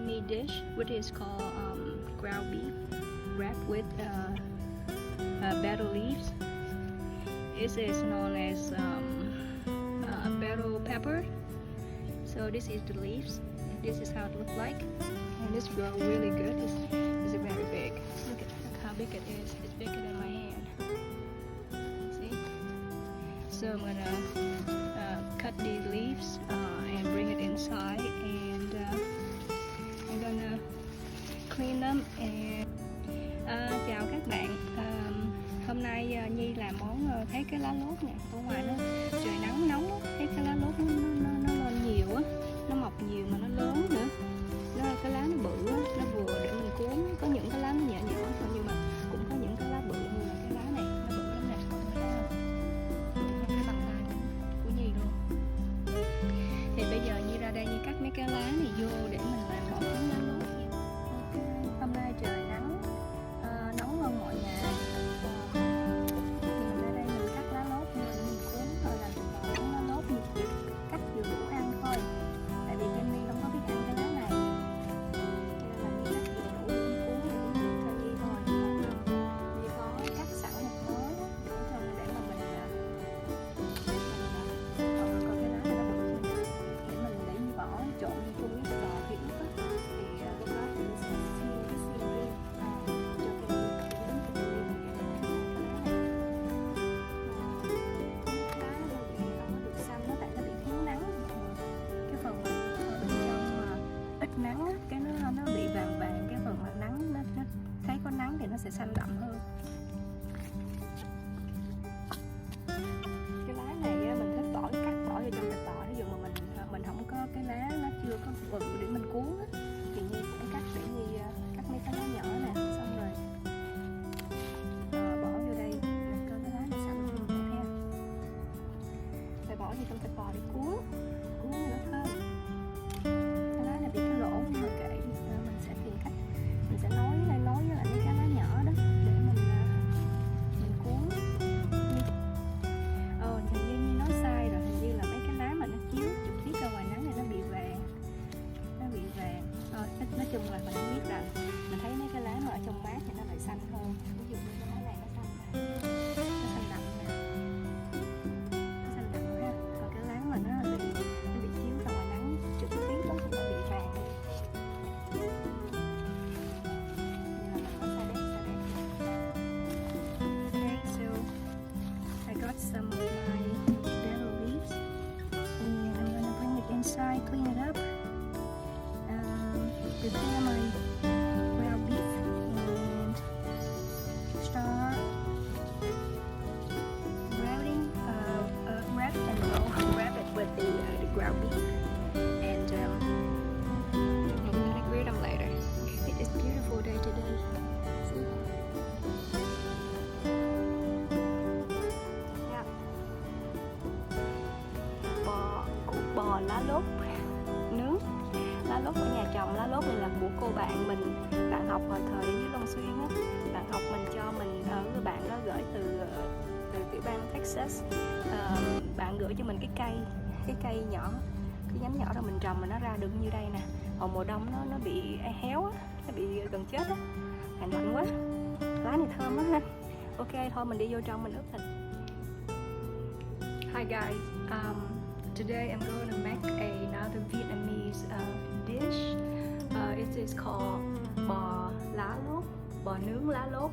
Vietnamese dish, which is called ground beef wrapped with betel leaves. This is known as betel pepper. So this is the leaves. This is how it looks like, and it's grow really good. It's very big. Look how big it is. It's bigger than my hand. See? So I'm gonna cut these leaves and bring it inside, and I'm gonna clean them. And chào các bạn. Hôm nay Nhi làm món thấy cái lá lốt nè. Ở ngoài nó trời nắng nóng á, thấy cái lá lốt nó lên nhiều á, nó mọc nhiều mà nó lớn nữa. Cái lá nó bự á, nó vừa để mình cuốn. Có những cái lá nó nhỏ nhỏ thôi, nhưng mà cũng có những cái lá bự như là cái lá này, nó bự lắm nè. Cái bàn tay của Nhi luôn. Thì bây giờ Nhi ra đây Nhi cắt mấy cái lá này vô để mình làm bỏ trứng lá lốt nha. Hôm nay trời nắng nóng hơn mọi ngày. Mình ra đây mình cắt lá lốt vô để mình cuốn rồi làm thành bỏ trứng lá lốt như cắt vừa đủ ăn thôi. Tại vì Nhi không có biết ăn cái lá này. Nắng á, cái nó bị vàng vàng, cái phần mà nắng nó thấy có nắng thì nó sẽ xanh đậm hơn. Cái lá này á, mình thích bỏ cắt bỏ vô trong thịt bò, ví dụ mà mình không có cái lá nó chưa có bự để mình cuốn á, thì Nhi cũng cắt để Nhi cắt mấy cái lá nhỏ nè, xong rồi bỏ vô đây, mình coi cái lá này xanh không đẹp ha. Phải bỏ vô trong thịt bò để cuốn cho nó thơm. Bị cái lỗ nhưng mà kệ, mình sẽ tìm cách mình sẽ nối với lại mấy cái lá nhỏ đó để mình cuốn. Hình như nói sai rồi, hình như là mấy cái lá mà nó chiếu trực tiếp ra ngoài nắng này nó bị vàng. Nói chung là mình không biết rằng mình thấy mấy cái lá mà ở trong mát thì nó lại xanh hơn. Ví dụ như cái lá này nó xanh nè, nó xanh đậm nè, nó xanh đậm ha. Còn cái lá mà nó bị chiếu ra ngoài nắng trực tiếp đó thì nó bị vàng. Okay, so I got some of my betel leaves, and I'm gonna bring it inside, clean it up, prepare my ground beef, and start wrap it with the ground beef. And I'm gonna grill them later. It's a beautiful day today. See? Yeah. Bò lá lốt nướng. Lá lốt ở nhà trồng, lá lốt này là của cô bạn mình, bạn học ở thời dưới Long Xuyên á. Bạn học mình cho mình, cái bạn đó gửi từ tiểu bang Texas. Bạn gửi cho mình cái cây nhỏ, cái nhánh nhỏ rồi mình trồng mà nó ra được như đây nè. Còn mùa đông nó bị héo á, nó bị gần chết á, lạnh quá. Lá này thơm quá ha. Ok, thôi mình đi vô trong mình ướp thịt. Hi guys, today I'm going to make another Vietnamese dish. It is called bò lá lốt, bò nướng lá lốt,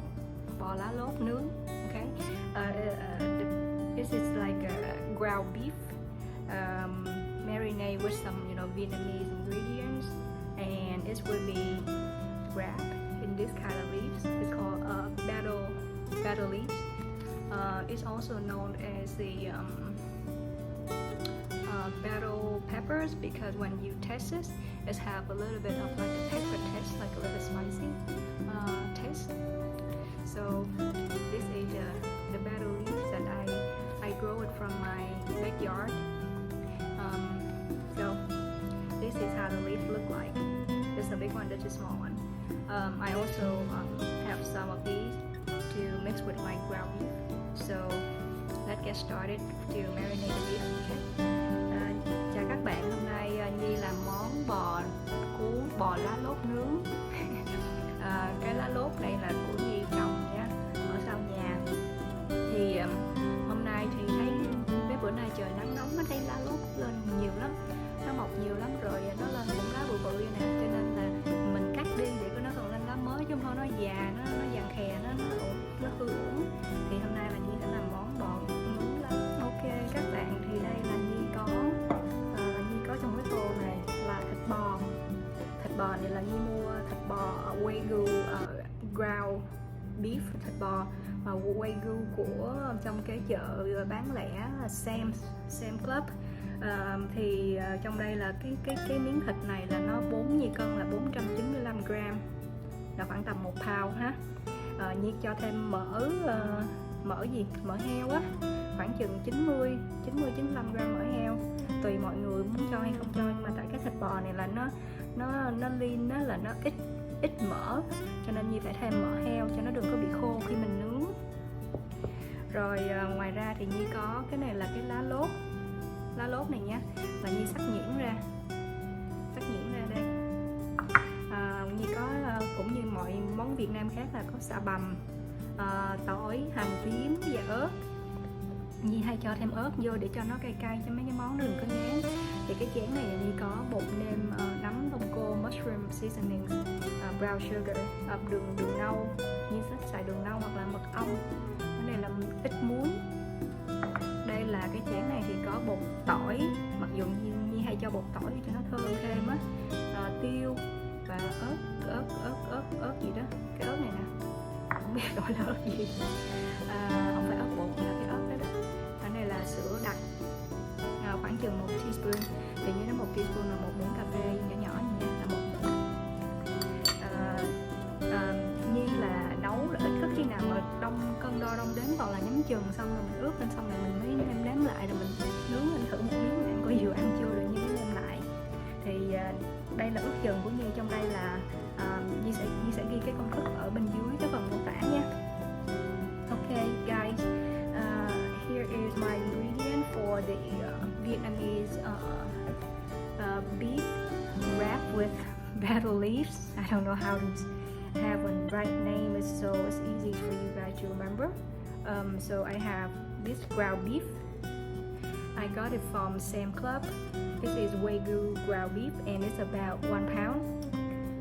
bò lá lốt nướng. Okay, this is like a ground beef. Marinate with some Vietnamese ingredients, and it will be wrapped in this kind of leaves. It's called betel leaves. It's also known as the betel peppers, because when you taste it, it have a little bit of like a pepper taste, like a little spicy taste. So this is the betel leaves that I grow it from my backyard. So this is how the leaf look like. This is a big one, this is a small one. I also have some of these to mix with my ground beef. So let's get started to marinate the beef. Okay? Chào các bạn, hôm nay Nhi làm món bò bò lá lốt nướng. Cái lá lốt này là của Nhi trồng nha, ở sau nhà. Thì hôm nay thì thấy mấy bữa nay trời nắng nóng, nó thấy lá lốt lên nhiều lắm, nó mọc nhiều lắm rồi, nó lên cũng lá bự bự vậy nè, cho nên là mình cắt đi để cho nó còn lên lá mới, chứ không thôi nó già, nó vàng khè, nó hư uổng. Thì hôm nay là Nhi sẽ làm món bò nướng lá. Ok các bạn, thì đây là Nhi có trong cái tô này là thịt bò. Thịt bò này là Nhi mua thịt bò Wagyu ground beef, thịt bò Wagyu của trong cái chợ bán lẻ Sam Club. Thì trong đây là cái miếng thịt này là nó 4 Nhi cân là 495 gram, là khoảng tầm 1 pound ha. Nhi cho thêm mỡ heo á, khoảng chừng 90-95 gram mỡ heo, tùy mọi người muốn cho hay không cho, nhưng mà tại cái thịt bò này là nó lean, nó là nó ít mỡ, cho nên Nhi phải thêm mỡ heo cho nó đừng có bị khô khi mình nướng. Rồi ngoài ra thì Nhi có cái này là cái lá lốt này nha, là Nhi sắc nhuyễn ra đây. Nhi có cũng như mọi món Việt Nam khác là có xà bằm, tỏi, hành tím và ớt. Nhi hay cho thêm ớt vô để cho nó cay cay, cho mấy cái món đừng có ngán. Thì cái chén này Nhi có bột nêm, nấm đông cô, mushroom seasoning, brown sugar, đường nâu. Nhi thích xài đường nâu hoặc là mật ong. Cái này là ít muối. Đây là cái chén này thì có bột tỏi, mặc dù Nhi hay cho bột tỏi cho nó thơm thêm á, tiêu và ớt gì đó. Cái ớt này nè, không biết gọi là ớt gì, không phải ớt bột, là cái ớt đó đó. Cái này là sữa đặc, khoảng chừng 1 teaspoon. Thì như nó 1 teaspoon là 1 muỗng cà phê nhỏ nhỏ như vậy, là 1 muỗng. Nhi là nấu là ít có khi nào mà cân đo đong đếm, toàn là nhắm chừng xong rồi mình ướp lên, xong rồi mình mới nếm lại, rồi mình nướng lên thử một miếng ăn coi vừa ăn chưa, rồi Nhi mới nêm lại. Thì đây là ước chừng của Nhi. Trong đây là Nhi sẽ ghi cái công thức ở bên dưới cái phần mô tả nha. Ok guys, here is my ingredient for the Vietnamese beef wrapped with betel leaves. I don't know how to have a right name, so it's easy for you guys to remember. So I have this ground beef. I got it from Sam Club. This is Wagyu ground beef and it's about 1 pound.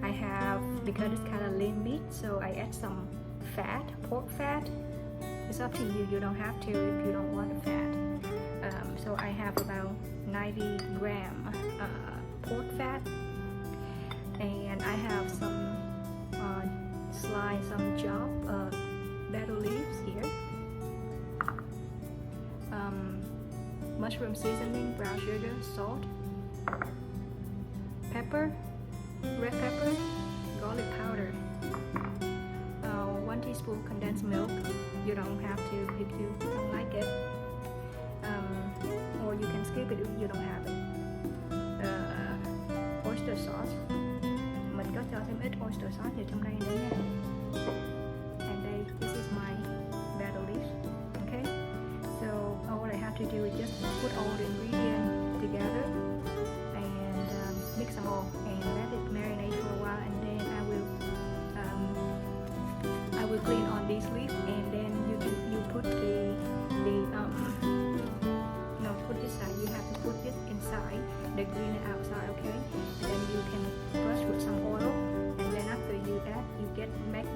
I have, because it's kind of lean meat, so I add some fat, pork fat. It's up to you, you don't have to if you don't want the fat. So I have about 90 gram pork fat, and I have some some chopped betel leaves here, mushroom seasoning, brown sugar, salt, pepper, red pepper, garlic powder, 1 teaspoon condensed milk. You don't have to if you don't like it, or you can skip it if you don't have it. Oyster sauce, mình có cho thêm ít oyster sauce vào trong đây nữa nha. And this is my betel leaves. Okay, so all I have to do is just put all the ingredients together and mix them all and let it marinate for a while, and then I will clean on these leaves, and then you put put this side. You have to put this inside, the green outside. Okay, and then you can brush with some oil, and then after you add, you make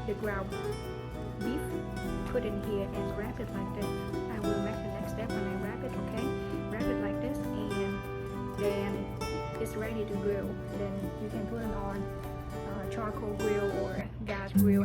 the ground beef, put in here and wrap it like this. I will make the next step when I wrap it. Okay, wrap it like this, and then it's ready to grill. Then you can put it on charcoal grill or gas grill.